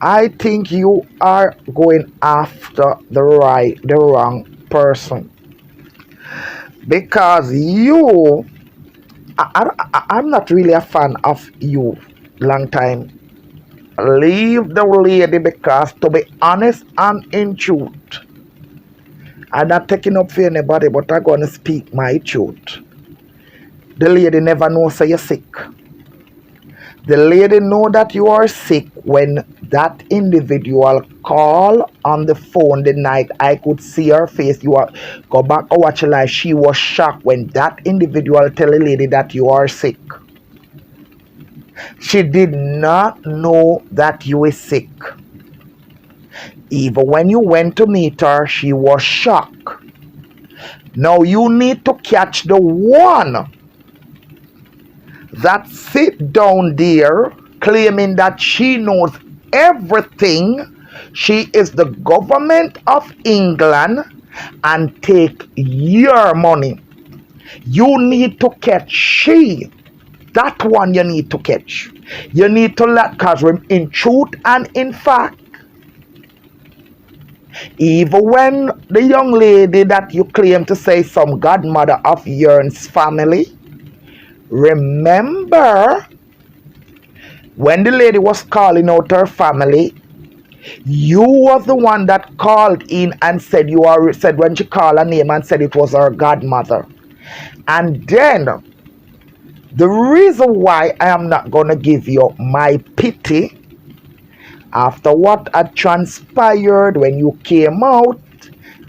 I think you are going after the wrong person because I'm not really a fan of you. Long time. Leave the lady because, to be honest and in truth, I'm not taking up for anybody, but I'm gonna speak my truth. The lady never knows say you're sick. The lady know that you are sick when that individual call on the phone the night I could see her face. You are go back and watch her life. She was shocked when that individual tell the lady that you are sick. She did not know that you were sick. Even when you went to meet her, she was shocked. Now you need to catch the one that sit down there claiming that she knows everything. She is the government of England and take your money. You need to catch she. That one you need to catch. You need to let cause in truth and in fact. Even when the young lady that you claim to say some godmother of yours family, remember when the lady was calling out her family, you was the one that called in and said said when she called her name and said it was her godmother. And then the reason why I am not gonna give you my pity after what had transpired when you came out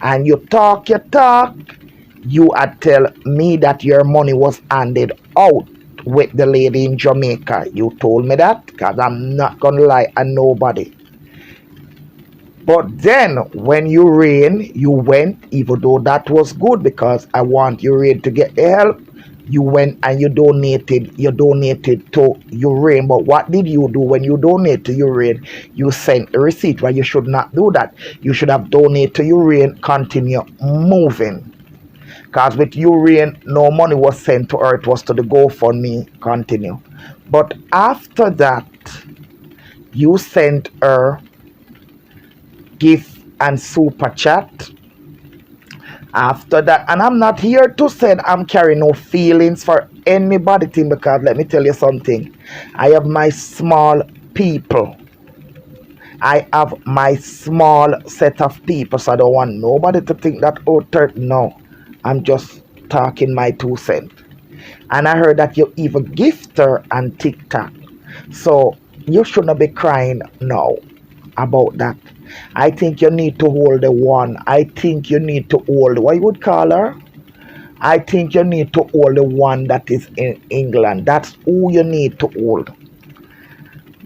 and you talk, you had tell me that your money was handed out with the lady in Jamaica. You told me that because I'm not gonna lie on nobody. But then when you ran, you went, even though that was good because I want you ran to get help. You went and you donated to Urane. But what did you do when you donate to Urane? You sent a receipt, but you should not do that. You should have donated to Urane, continue moving. Because with Urane, no money was sent to her, it was to the GoFundMe, continue. But after that, you sent her gift and super chat. After that, and I'm not here to say I'm carrying no feelings for anybody thing because let me tell you something. I have my small people. I have my small set of people, so I don't want nobody to think that no. I'm just talking my 2 cents. And I heard that you even gift her on TikTok. So you shouldn't be crying now about that. I think you need to hold the one. I think you need to hold, what you would call her? I think you need to hold the one that is in England. That's who you need to hold.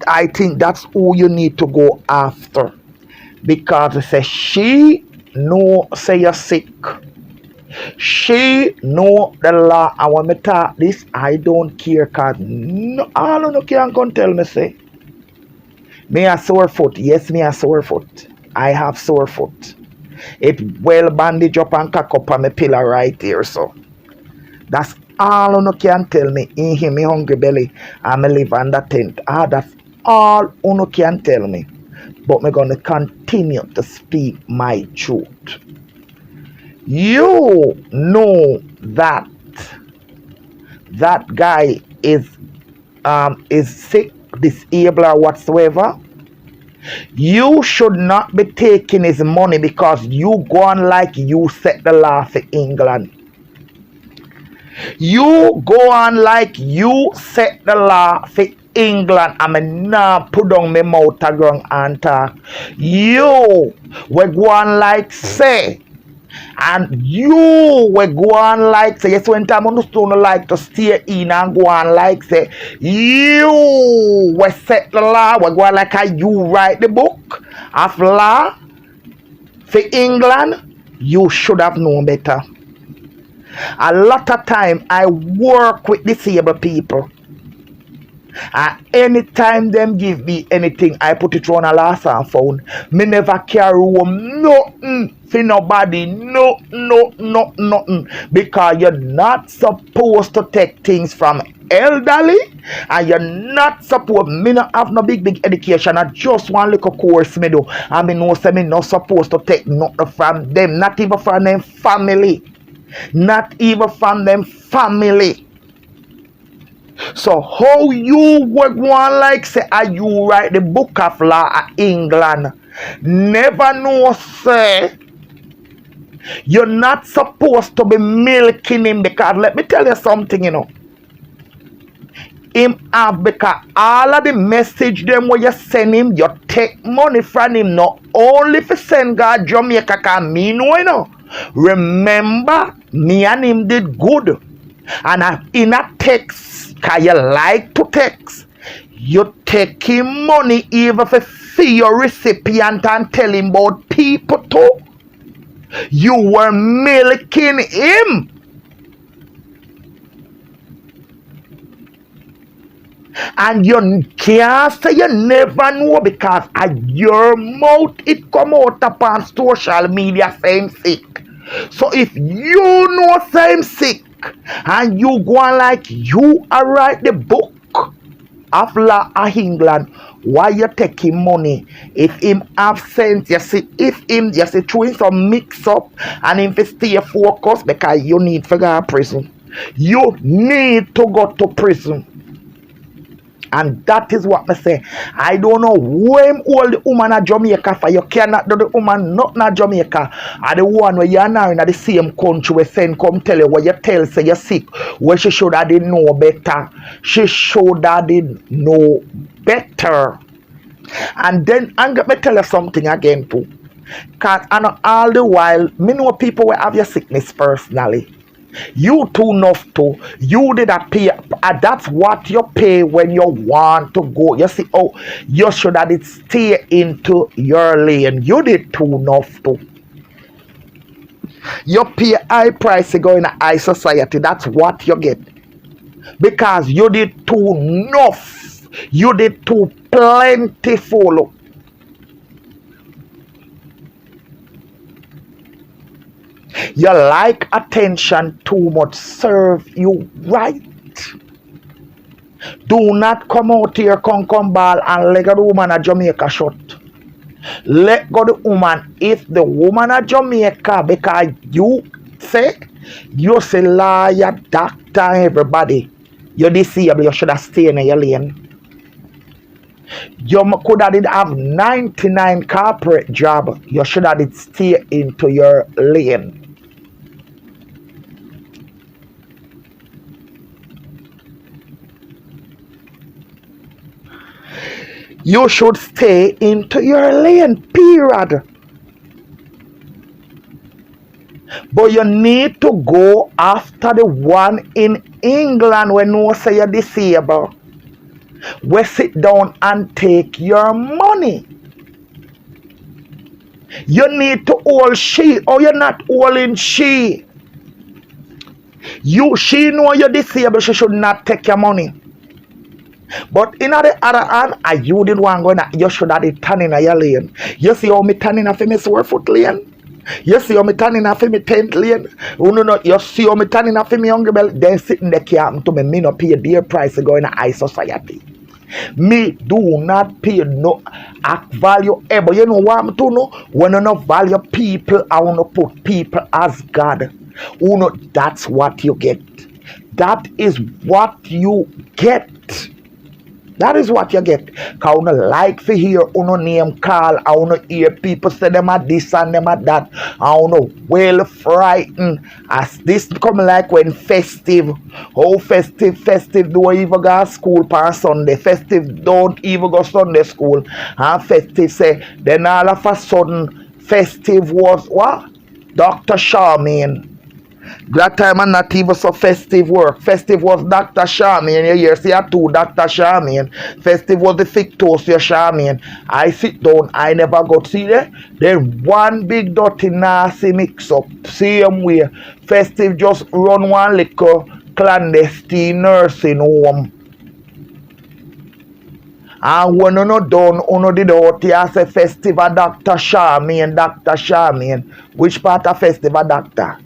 I think that's who you need to go after. Because it says she know say you're sick. She know the law. And when me talk this, I don't care because no, all of you can come tell me say. Me a sore foot. Yes, me a sore foot. I have sore foot. It well bandage up and cock up on my pillar right here. So that's all you can tell me. In him, me hungry belly and me live under tent. That's all you can tell me. But me gonna continue to speak my truth. You know that that guy is sick, disabled or whatsoever. You should not be taking his money because you go on like you set the law for England. You go on like you set the law for England. I mean, now put down my mouth ground and talk. You we go on like say. And you will go on like say, yes, when time on the stone like to stay in and go on like say, you will set the law, we go on like you write the book of law for England. You should have known better. A lot of time I work with disabled people. And anytime them give me anything, I put it on a lost and found. Me never carry home nothing for nobody. Nothing. Because you're not supposed to take things from elderly, and you're not supposed. Me not have no big education. I just one little course me do. And me know say me not supposed to take nothing from them. Not even from them family. Not even from them family. So how you would want like say are you write the book of law of England? Never know say you're not supposed to be milking him, because let me tell you something, him have, because all of the message them where you send him, you take money from him, not only for send God Jamaica, cause me know, remember me and him did good. And in a text, cause you like to text, you take him money even for your recipient and tell him about people too. You were milking him. And you can't say you never know, because at your mouth it come out upon social media saying sick. So if you know saying sick and you go on like you are write the book of law of England, why you taking money? If him have sense, you see, if him just throwing some mix up and if he stay focused, because you need to go to prison. You need to go to prison. And that is what I say. I don't know when all the woman at Jamaica for. You cannot do the woman not in Jamaica. Are the one where you are now in the same country where send come tell you where you tell say you're sick. Where she should have did know better. She should have did know better. And then I'm going to tell you something again too. Because I know all the while, me know people will have your sickness personally. You too enough to. You did a pay. That's what you pay when you want to go. You see, oh, you should have it stay into your lane. You did too enough to. You pay high price to go in a high society. That's what you get. Because you did too enough. You did too plentiful. You like attention too much, serve you right. Do not come out here, come ball and let the woman at Jamaica shut. Let go the woman. If the woman at Jamaica, because you say liar, doctor, everybody, you're disabled, you should have stayed in your lane. You could have did have 99 corporate job. You should have did stay into your lane. You should stay into your lane, period. But you need to go after the one in England when no say you're disabled. We sit down and take your money. You need to hold she, or you're not holding she. She know you're disabled, she should not take your money. But in the other hand, you did one going, you should have it turning in your lane. You see how me turning off my 4-foot lane? You see how me turning off my 10th lane? You see how me turning off my younger belt? Then sitting there can't to me not pay a dear price to go in a high society. Me do not pay no value ever. You know what I'm to know? When I not value people, I want to put people as God. That's what you get. That is what you get. That is what you get. Because I don't like to hear name call. I don't hear people say them at this and them at that. I don't well frightened. As this come like when festive. Oh, festive don't even go to school on Sunday. Festive don't even go Sunday school. And festive say, then all of a sudden, festive was what? Dr. Charmaine. That time I'm not even so festive work. Festive was Dr. Charmaine. You hear, see, I two Dr. Charmaine. Festive was the Victoria Charmaine. I sit down, I never got see there. Then one big dirty nasty mix up. Same way. Festive just run one little clandestine nursing home. And when you not done, you did out here say festival Dr. Charmaine, Dr. Charmaine. Which part of festival doctor?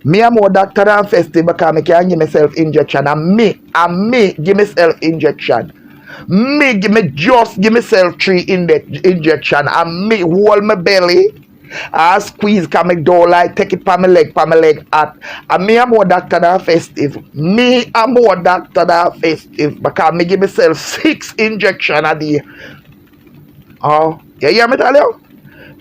Me am more doctor than festive because I can give myself injection. And me give myself injection. Just give myself 3 injection. And me hold my belly. I squeeze come make door like take it pa my leg at. And me am more doctor than festive. Me am more doctor than festive because me give myself 6 injection a day. Oh, you hear me tell you?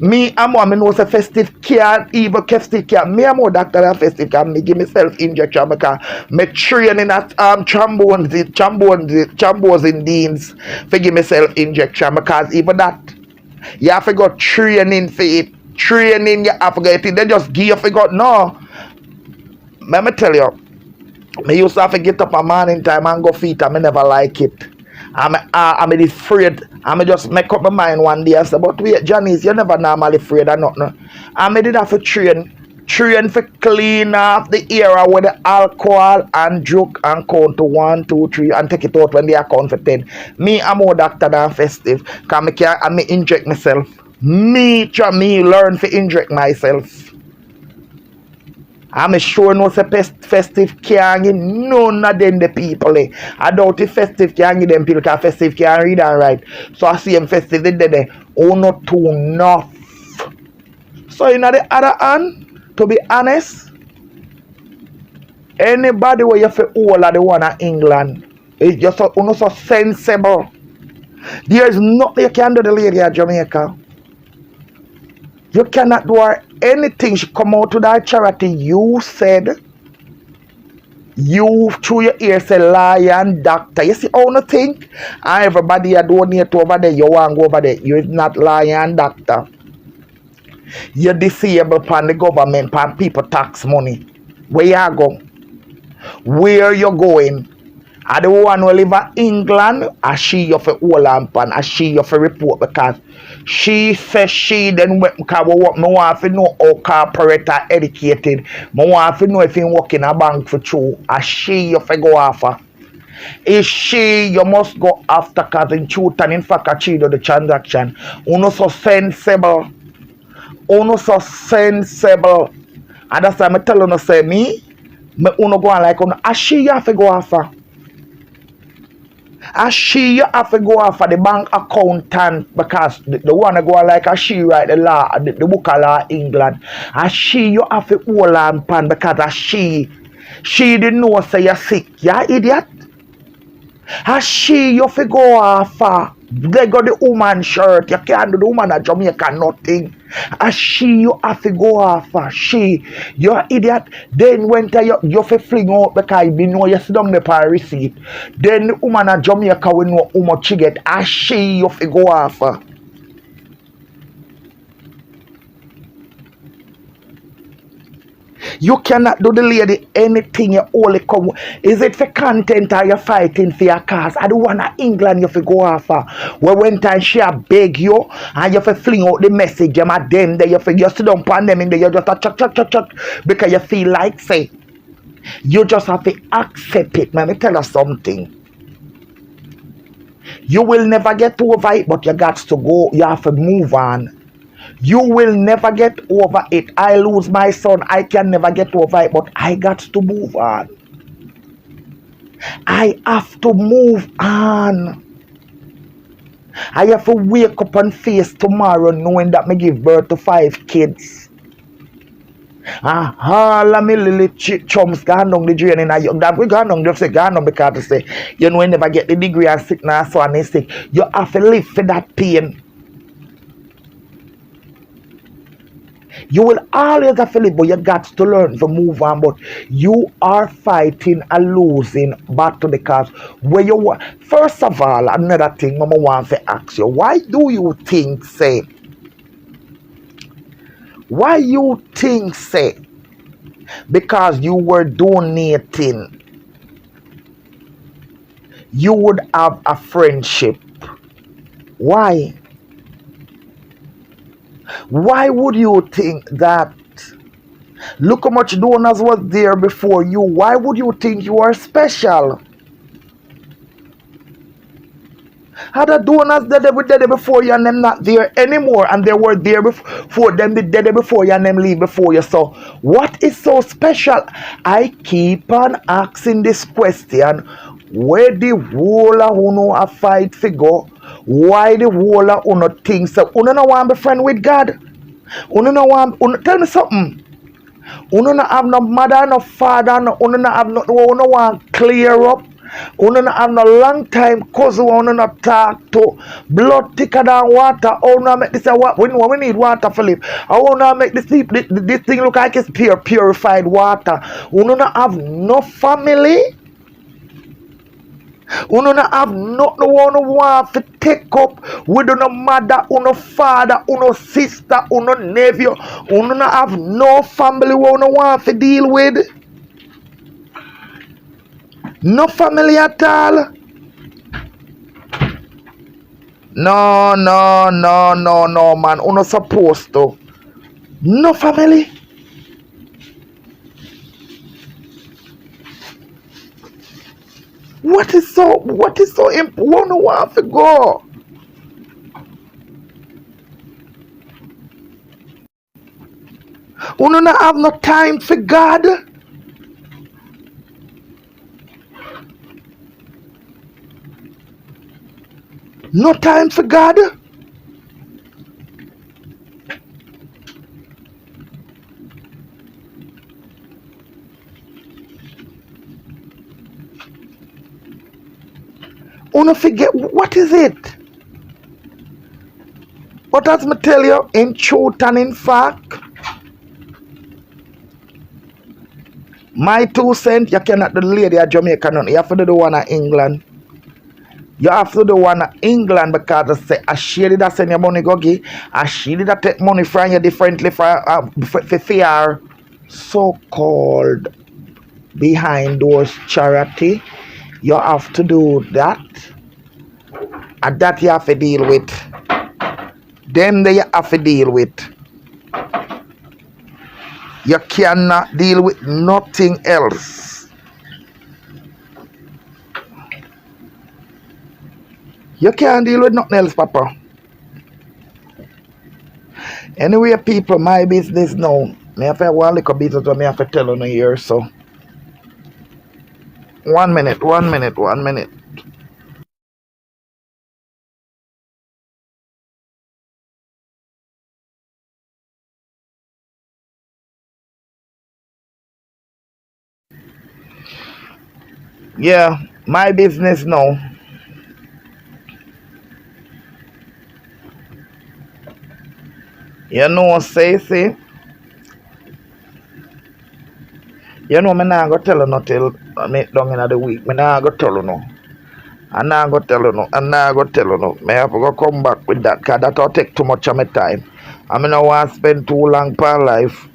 Me am more me know say festive can't even festive can't. Me am more doctor than festive can me give myself injection because me training at trombones in Deans for give myself injection because even that you have to go training for it. Training you have to get it. They just give you for go. No. Let me tell you. Me used to have to get up a morning time and go feet and me never like it. I'm afraid. I'm just make up my mind one day. I said, but wait, Janice, you're never normally afraid of nothing. I did have to train for clean off the area with the alcohol and drug and count to 1, 2, 3 and take it out when they are count for 10. Me, I'm more doctor than festive. Cause I inject myself. Me learn to inject myself. I'm sure no say festive can't give none of them the people. I doubt if festive can't give them people because festive can't read and write. So I see them festive they there. Oh not too enough. So in the other hand, to be honest, anybody where you feel all of the one in England is just so sensible. There is nothing you can do the lady at Jamaica. You cannot do her anything. She come out to that charity. You said, you through your ear say lion doctor. You see how no think? And everybody you donate over there, you want to go over there. You're not lion doctor. You're disabled upon the government, upon people tax money. Where you go? Where you going? Are the one who live in England, or she you for hold on pan, or she you for report because she says she then because what me want to know how corporate are educated. Me want to know if you work in a bank for true, or she you for go after. Is she you must go after because in truth and in fact she do the transaction. Uno so sensible. Uno so sensible. And that's why I tell you say me uno go on like uno, or she you have to go after. And she you have to go after the bank accountant because the one that go like a she write the law, the book of law England. And she you have to hold on pan because a she didn't know say you're sick. You idiot. And she you have to go after. They got the woman shirt. You can't do the woman at Jamaica nothing. And she you have to go after. She, you're idiot. Then when you have to fling out because you know you sit down the par receipt. Then the woman at Jamaica will know how much you get. And she you have to go after. You cannot do the lady anything you only come. Is it for content or you're fighting for your cause? I don't want England you have to go after. Well, when time she beg you and you have to fling out the message them at them there you sit down upon them in there you just a chuck because you feel like say you just have to accept it. Let me tell you something. You will never get over it, but you got to go, you have to move on. You will never get over it. I lose my son. I can never get over it, but I got to move on. I have to move on. I have to wake up and face tomorrow knowing that me give birth to 5 kids. All of me little chums gone down the drain in a young that we gone down just say gone down because to say you know you never get the degree and sick now so and they say you have to live for that pain. You will always have to live, but you got to learn to move on. But you are fighting a losing battle because where you want. First of all, another thing Mama wants to ask you, why do you think say? Why you think say? Because you were donating, you would have a friendship. Why? Why would you think that? Look how much donors was there before you. Why would you think you are special? Other donors that they were dead before you and them not there anymore, and they were there before them, they dead before you and them leave before you. So what is so special? I keep on asking this question: where the whole of uno a fight figure? Why the whole of uno think so? Uno no want to be friend with God? Uno no want? Tell me something. Uno no have no mother, no father, no, uno no have no, uno want clear up. Uno no have no long time cousin, uno no talk to. Blood thicker than water. Uno make this we need water for live. I wanna make this thing look like it's purified water. Uno no have no family. Uno no have nothing uno want to take up with uno mother, uno father, uno sister, uno nephew. Uno no have no family uno want to deal with. No family at all. No, man. Uno supposed to. No family. What is so important? Uno want to go. Uno not have no time for God. No time for God. Uno forget what is it? But as me tell you, in truth and in fact, my 2 cents, you cannot do the lady at Jamaica. No. You have to do the one at England. You have to do one at England because I say, she did send your money go give, she did take money from you differently for fear so-called behind doors charity. You have to do that. And that you have to deal with. Them that you have to deal with. You cannot deal with nothing else. You can't deal with nothing else, Papa. Anyway, people, my business now. Me have to one little business what me have to tell you here, so. 1 minute. Yeah, my business now. You know, say. You know, me nah go tell you no till me down in the week. Me nah go tell you no. I'm not going to tell you no. Me have to go come back with that because that will take too much of my time. I mean, I want to spend too long per life.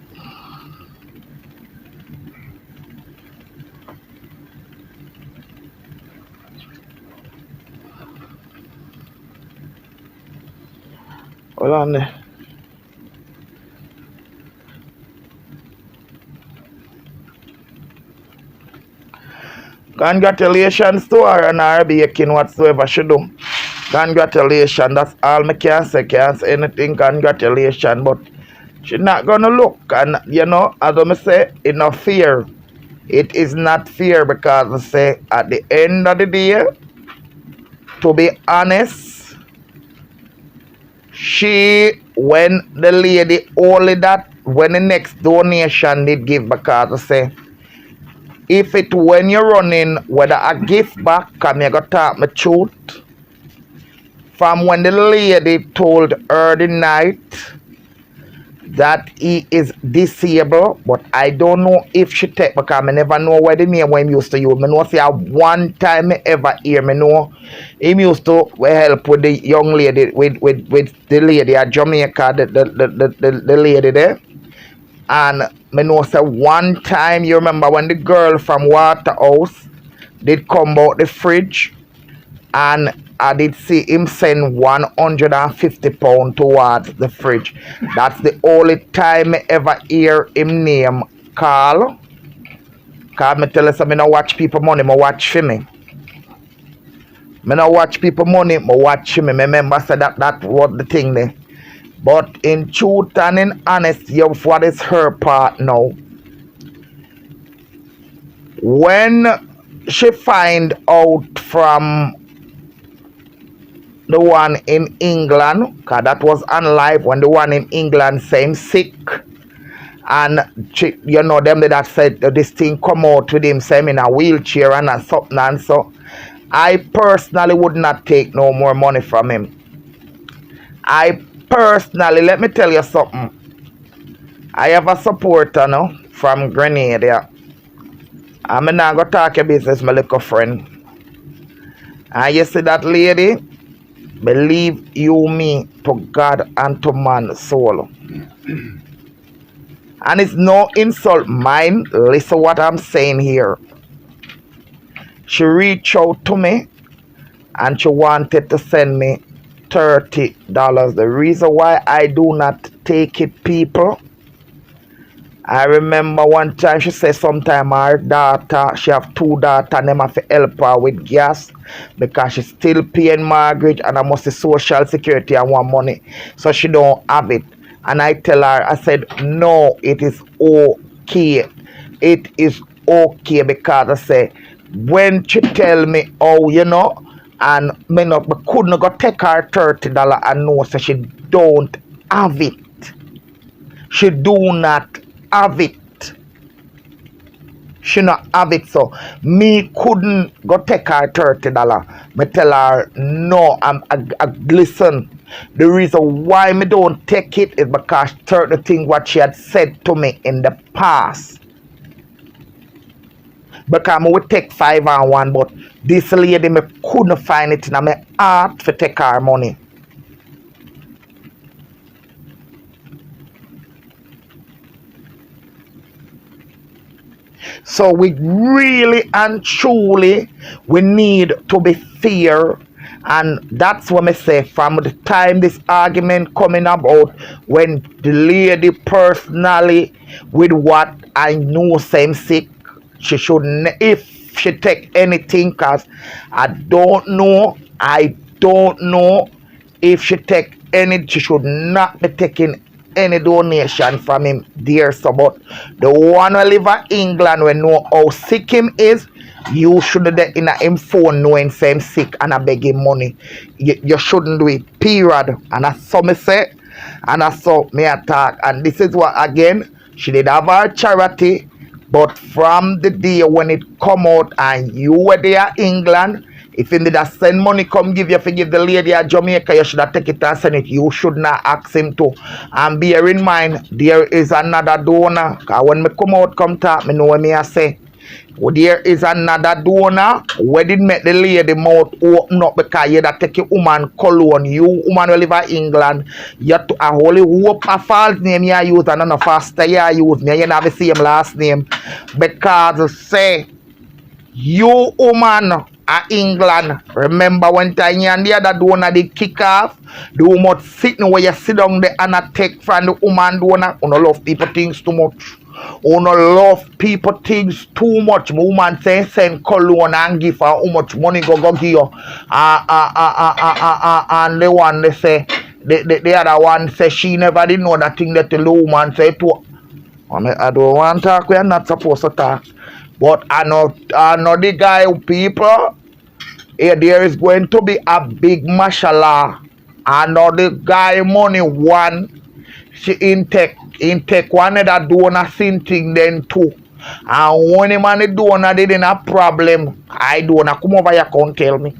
Hold on there. Congratulations to her and her baking whatsoever she do. Congratulations. That's all me can say. Can't say anything. Congratulations. But she not gonna look. And you know, as I say, it's not fear. It is not fear because I say at the end of the day, to be honest, when the lady only that when the next donation did give because I say if it when you're running whether a gift back come you go talk my truth from when the lady told her the night that he is disabled, but I don't know if she take because I never know where the name when used to use. I know say one time I ever hear me know him used to help with the young lady with the lady at Jamaica, the lady there. And I know say one time you remember when the girl from Waterhouse did come out the fridge and I did see him send £150 towards the fridge. That's the only time I ever hear him name call. Cause me tell us I don't watch people money, I watch for me. Me not watch people money, me watch me. Me remember say that was the thing there. But in truth and in honesty of what is her part now, when she find out from the one in England, because that was on live when the one in England saying sick, and she, you know them that said this thing come out with him saying in a wheelchair and something, and so I personally would not take no more money from him. I personally, let me tell you something. I have a supporter now from Grenada. I'm not going to talk your business, my little friend. And you see that lady, believe you me to God and to man's soul. And it's no insult mine. Listen what I'm saying here. She reached out to me and she wanted to send me $30. The reason why I do not take it, people, I remember one time she said sometime her daughter, she have two daughters and them have to help her with gas because she's still paying mortgage and I must see social security and want money. So she don't have it. And I tell her, I said, no, it is okay. It is okay because I say, when she tell me, oh, you know, and me not, but couldn't go take her $30 and know so she don't have it. She do not have it. She not have it, so me couldn't go take her $30. Me tell her no. I listen. The reason why me don't take it is because certain things what she had said to me in the past. Because I would take 5 and 1, but this lady me couldn't find it in my heart to take her money. So we really and truly we need to be fair, and that's what I say from the time this argument coming about when the lady personally with what I know same sick, she shouldn't if she take anything, cause I don't know if she take any, she should not be taking any donation from him dear. So but the one who live in England we know how sick him is, you shouldn't be in him phone knowing same sick and I beg him money. You shouldn't do it, period. And that's so me say, and that's so me attack. And this is what again, she did have her charity, but from the day when it come out and you were there in England, if you did send money come give you, if you give the lady at Jamaica, you should have take it and send it. You should not ask him to. And bear in mind, there is another donor. Because when me come out, come talk, me know what me I say. There is another donor where did make the lady mouth open up because you that take a woman cologne. You woman will live in England. You to a holy hope a false name you use and none of faster you use. You never see him last name. Because say you woman at England, remember one time you and the other donor did kick off, the woman sitting where you sit down there and a take from the woman donor. You don't love people things too much. You don't love people things too much. My woman say send cologne and give her how much money go give you. And the one they say the other one say she never did know that thing that the woman say to. I don't want to talk, we are not supposed to talk. But I know the guy people, there is going to be a big mashallah. I know the guy money one, she intake one of that donor thing then too. And when the man donor didn't have problem, I don't come over here come tell me.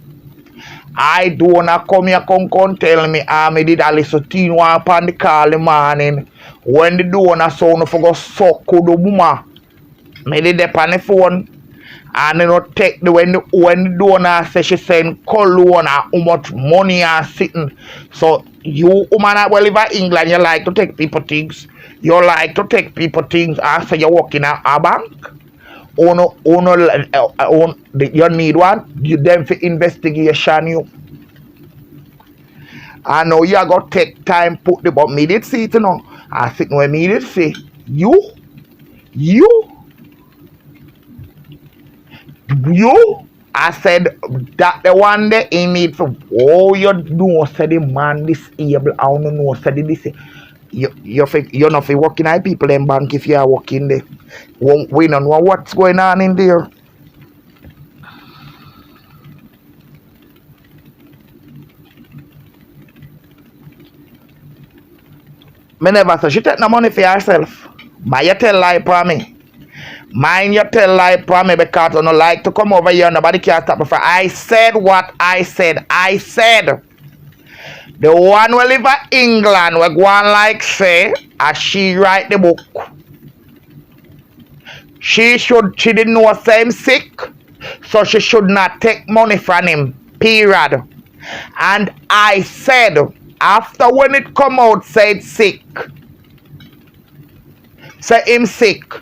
I don't come here come tell me me did a little thing one upon the call the morning. When the donor sound for go suck the woman. Me did up on the phone and you know take the when the donor say she send cologne how much money are sitting. So you woman that will live in England, you like to take people things. You like to take people things after you work in a bank. You need one, you them for investigation you. I know you got to take time put the but me did see it you know. I think when me did say you I said that the one day he need for, oh, you know, said the man disabled, I don't know, said this. You're not working at people in bank if you are working there. We don't know what's going on in there. Me never say she take no money for herself. But you tell lie for me. Mine you tell lie for me because you don't like to come over here. Nobody can stop me for. I said what I said. I said the one who live in England we go on like say as she write the book. She didn't know say him sick. So she should not take money from him. Period. And I said after when it come out said sick. Say him sick.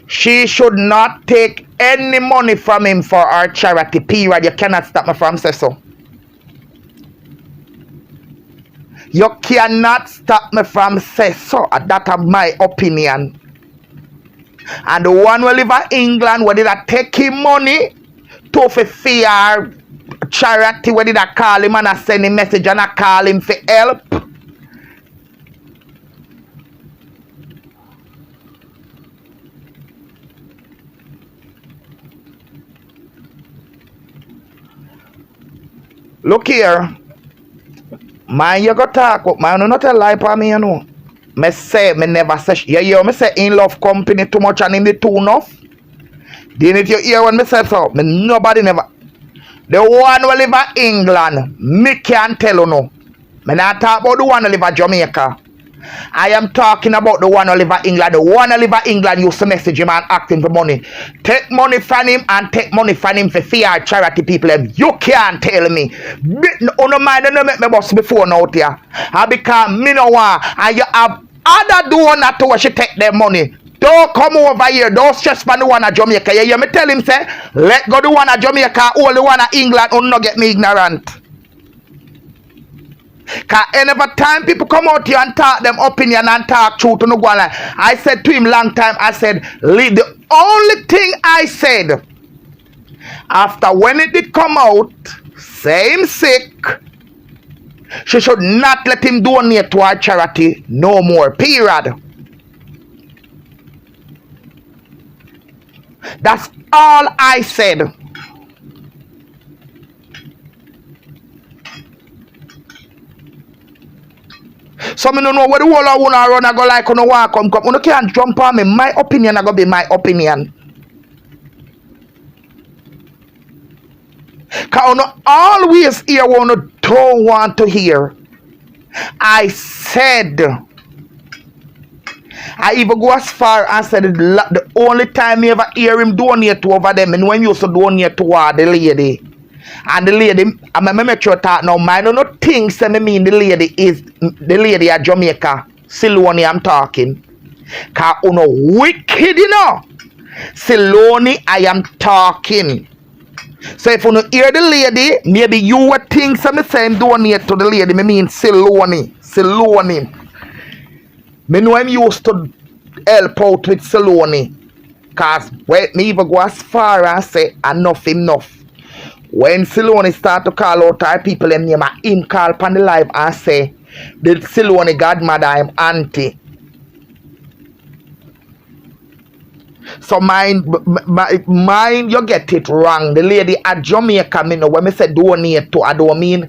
She should not take any money from him for our charity. Period. You cannot stop me from saying so. You cannot stop me from saying so. That's my opinion. And the one who live in England, where did I take him money to fear charity, where did I call him and I send him message and I call him for help? Look here. Man, you go talk up, man. You not tell lie for me, you know. Me say, me never say, me say in love company too much and in the too enough. Didn't you hear when me say so? Me nobody never. The one who live in England, me can't tell you no. Me not talk about the one who live in Jamaica. I am talking about the one who live in England. The one who live in England used to message him and ask him for money. Take money from him and take money from him for fear charity people. You can't tell me. No mind, don't make me boss before now here. Because me no want. And you have other donor to where she take their money. Don't come over here. Don't stress for the one at Jamaica. You hear me tell him say, let go the one at Jamaica, all the one at England, will not get me ignorant. Because every time people come out here and talk them opinion and talk truth to no go on like, I said to him long time, I said, the only thing I said after when it did come out, same sick, she should not let him donate to our charity no more. Period. That's all I said. So me don't know where the whole of wanna run. I go like on walk come. You can't jump on me. My opinion I go be my opinion. Cause you always hear what you don't want to hear. I said, I even go as far as said the only time you ever hear him donate to over them and when you used to donate to the lady. And the lady, I'm make sure that now, I don't know things that mean the lady is the lady at Jamaica. Siloni, I'm talking. Because you know, wicked, you know. Siloni, I am talking. So if you don't hear the lady, maybe you would think some saying donate to the lady. I mean Siloni. Siloni. I know I'm used to help out with Siloni. Because when me even go as far as say enough. When Siloni start to call out our people, them name him call upon the live and say, the Siloni godmother, I'm auntie. So mind, you get it wrong. The lady at Jamaica, me know when me say donate to, I mean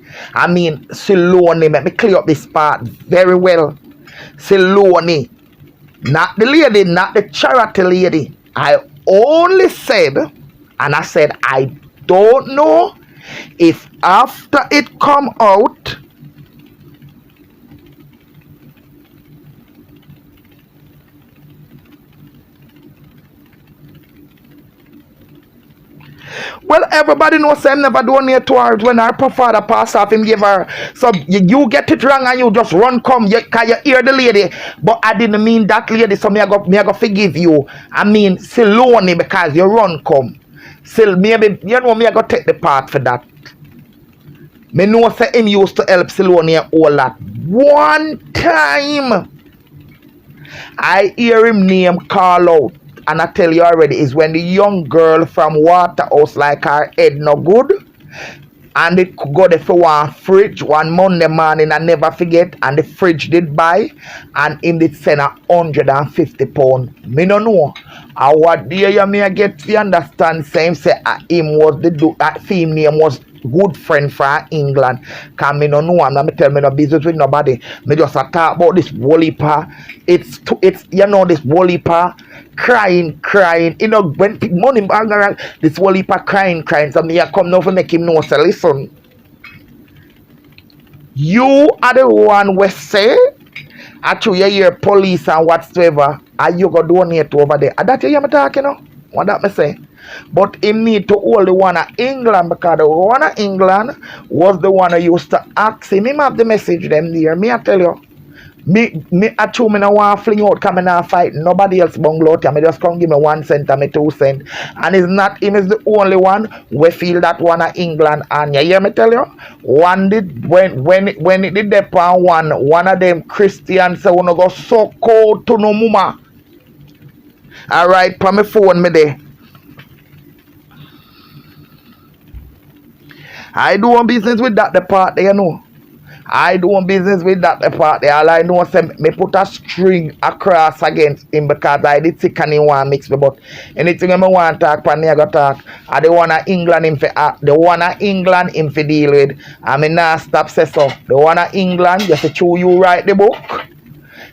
Siloni. Let me clear up this part very well. Siloni, not the lady, not the charity lady. I only said, and I said I don't know if after it come out well, everybody knows Sam never donate to her when her father pass off him give her. So you get it wrong and you just run come. You hear the lady. But I didn't mean that lady, so me I go forgive you. I mean Siloni because you run come. Still, maybe, you know, me I go take the part for that. Me know say him used to help Siloni and all that. One time, I hear him name call out. and I tell you already, is when the young girl from Waterhouse like her head no good, and it go there for one fridge one Monday morning, I never forget, and the fridge did buy, and him did send £150. Me no know. And what do you me I get to understand? Same say him was the that theme name was good friend from England. Cause me no know, I'm not tell me no business with nobody. Me just a talk about this Wollipa. It's you know this Wollipa crying. You know when money bang around, this Wollipa crying. So me I come now to make him know. So listen, you are the one we say actually you hear police and whatsoever, and you go donate over there. And that you hear me talking, you know? What that me say? But him need to hold the one of England, because the one of England was the one who used to ask him. Him have the message them there. Me I tell you. Me actually me no want fling out, come and fight nobody else bungalow out here. Me just come give me 1 cent and me 2 cent. And it's not him is the only one we feel that one of England. And you hear me tell you? One did when it did depend one of them Christians say wanna go so cold to no mama. Alright, pa my phone me there. I do one business with that the part there, you know. I do business with that part there. All I know is me put a string across against him, because I did see can he want mix me. But anything I want to talk pan me I go talk. I the one of England him for the one of England him for deal with. I mean nah stop say so. The one of England, just to show you write the book.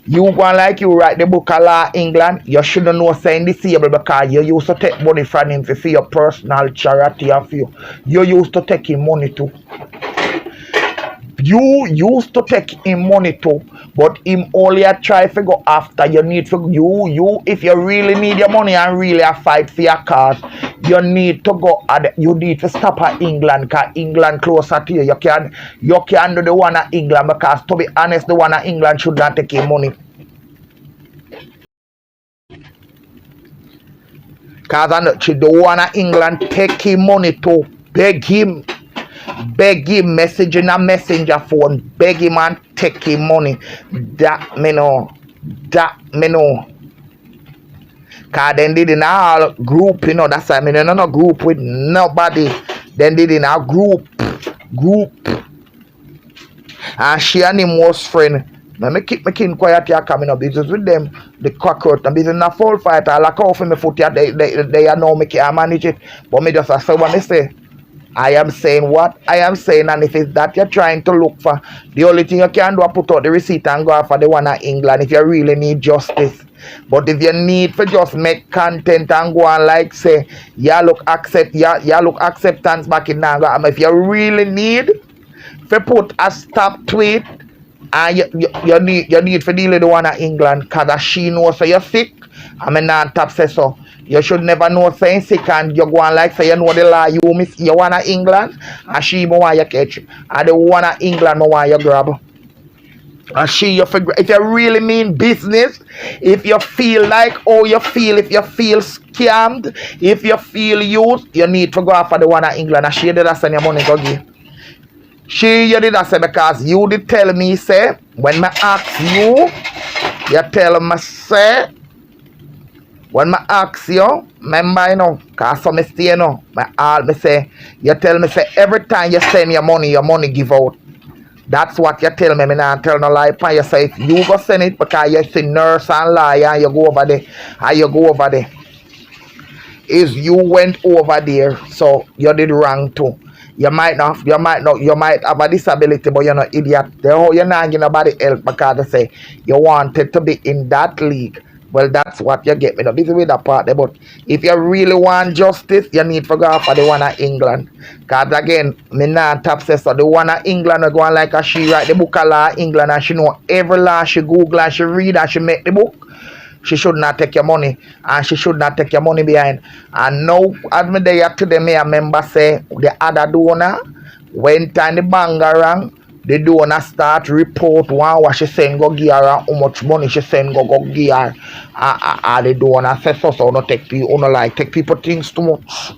You go like you write the book of law England, you shouldn't know saying disabled, because you used to take money from him for your personal charity and for you. You used to take him money too. You used to take him money too, but him only a try to go after you need for you if you really need your money and really a fight for your cause, you need to go you need to stop at England, because England closer to you. You can do the one at England, because to be honest, the one at England should not take him money. Because the one at England take him money too. Beg him, message in a messenger phone, beg him and take him money. That me know. Cause then did in a group, you know, that's why I mean no group with nobody. Then did in a group. And she and him was friend. Now me keep my kin quiet here, coming up business with them. The cockroach and business in a full fight. I like off in my foot here, they know me can't manage it. But me just say what me say. I am saying what I am saying, and if it's that you're trying to look for, the only thing you can do is put out the receipt and go for the one in England if you really need justice. But if you need to just make content and go on like say, look acceptance back in now. If you really need to put a stop to it, and you need to deal with the one in England, because she knows so you're sick, I mean not top say so. You should never know saying sick and you go on like say you know the law, you want to England, and she want you catch, and the one in England want you grab. And she you figure, if you really mean business, if you feel like you feel, if you feel scammed, if you feel used, you need to go after the one in England, and she did that send your money go give. You did that say, because you did tell me say when I ask you tell me say. When I ask you, remember, you know, because some stay, you know, me say, you tell me, say, every time you send your money give out. That's what you tell me. I not tell no lie. You say, if you go send it because you see nurse and lie and you go over there. Is you went over there, so you did wrong too. You might have a disability, but you're not idiot. You're not getting nobody help because they say you wanted to be in that league. Well, that's what you get me. Not busy with that part there, but if you really want justice, you need to go for the one in England. Because again, me not top say so. The one in England are going like a she write the book of law England, and she know every law, she Google and she read and she make the book. She should not take your money, and she should not take your money behind. And now, as me there today, me a member say the other donor went on the bangarang. The donor start report what she send go give her, how much money she send go give her. The donor says so not take people, take people things too much.